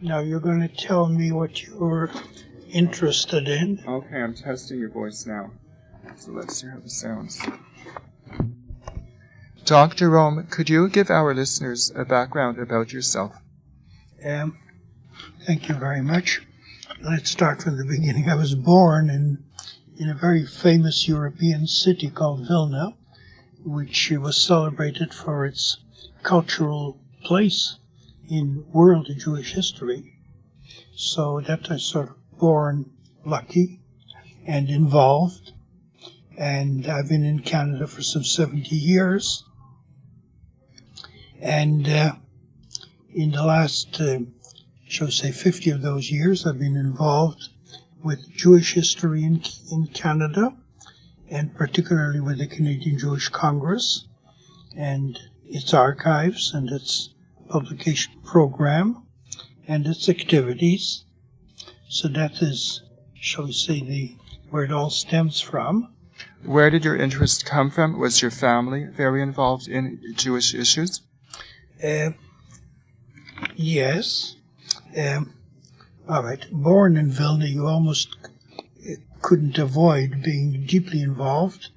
Now you're going to tell me what you're interested in. Okay, I'm testing your voice now. So let's hear how this sounds. Dr. Rome, could you give our listeners a background about yourself? Thank you very much. Let's start from the beginning. I was born in a very famous European city called Vilna, which was celebrated for its cultural place in world Jewish history. So that I sort of born lucky and involved. And I've been in Canada for some 70 years. And in the last, shall we say, 50 of those years, I've been involved with Jewish history in Canada, and particularly with the Canadian Jewish Congress and its archives and its publication program and its activities. So that is, shall we say, where it all stems from. Where did your interest come from? Was your family very involved in Jewish issues? Yes. All right. Born in Vilna, you almost couldn't avoid being deeply involved.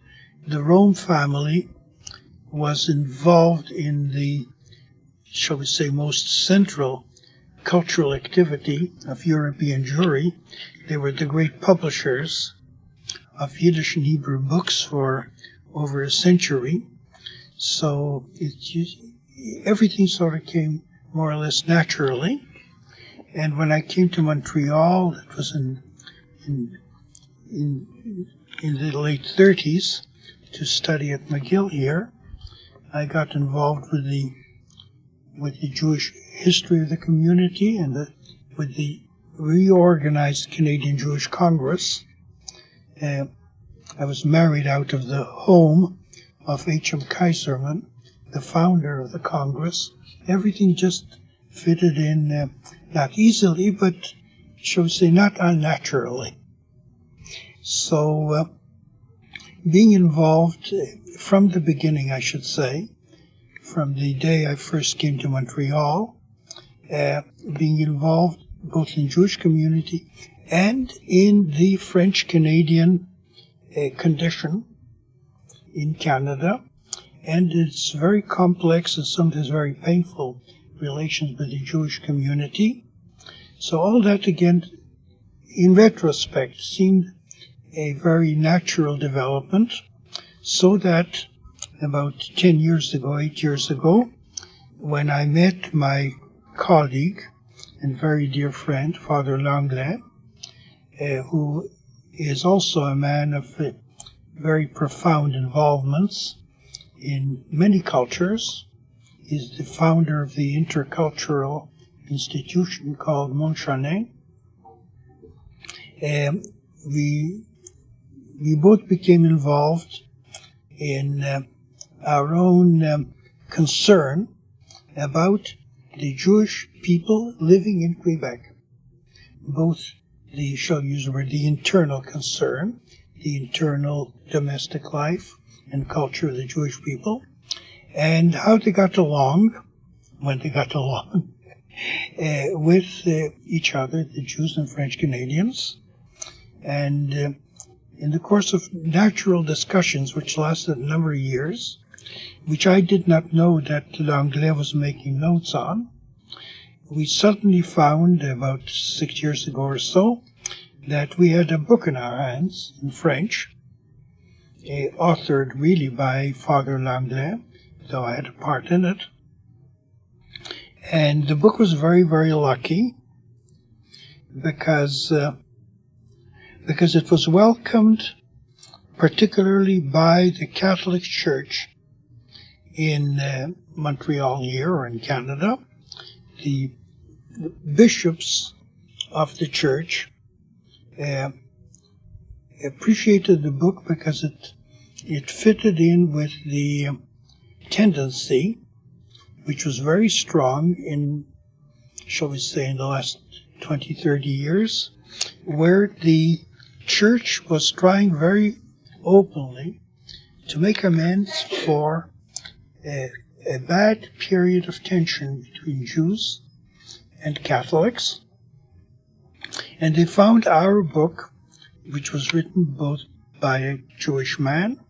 The Rome family was involved in the, shall we say, most central cultural activity of European Jewry. They were the great publishers of Yiddish and Hebrew books for over a century. So everything sort of came more or less naturally. And when I came to Montreal, it was in the late 30s, to study at McGill here, I got involved with the Jewish history of the community and with the reorganized Canadian Jewish Congress. I was married out of the home of H.M. Kaiserman, the founder of the Congress. Everything just fitted in, not easily, but shall we say, not unnaturally. So, being involved from the beginning, I should say, from the day I first came to Montreal, being involved both in Jewish community and in the French-Canadian condition in Canada, and its very complex and sometimes very painful relations with the Jewish community. So all that, again, in retrospect, seemed a very natural development, so that about 8 years ago, when I met my colleague and very dear friend, Father Langlais, who is also a man of very profound involvements in many cultures. He's the founder of the intercultural institution called Montchanin. We both became involved in our own concern about the Jewish people living in Quebec. Both the, shall use the word, the internal concern, the internal domestic life and culture of the Jewish people, and how they got along, when they got along, with each other, the Jews and French Canadians. And in the course of natural discussions, which lasted a number of years, which I did not know that Langlais was making notes on, we suddenly found, about 6 years ago or so, that we had a book in our hands in French, authored really by Father Langlais, though I had a part in it. And the book was very, very lucky because it was welcomed particularly by the Catholic Church in Montreal here, or in Canada. The bishops of the church appreciated the book because it fitted in with the tendency, which was very strong in, shall we say, in the last 20, 30 years, where the church was trying very openly to make amends for a bad period of tension between Jews and Catholics. And they found our book, which was written both by a Jewish man,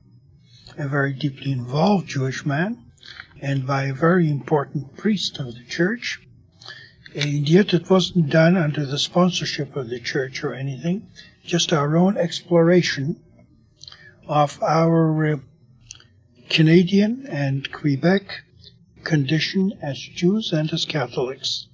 a very deeply involved Jewish man, and by a very important priest of the church. And yet it wasn't done under the sponsorship of the church or anything, just our own exploration of our Canadian and Quebec condition as Jews and as Catholics.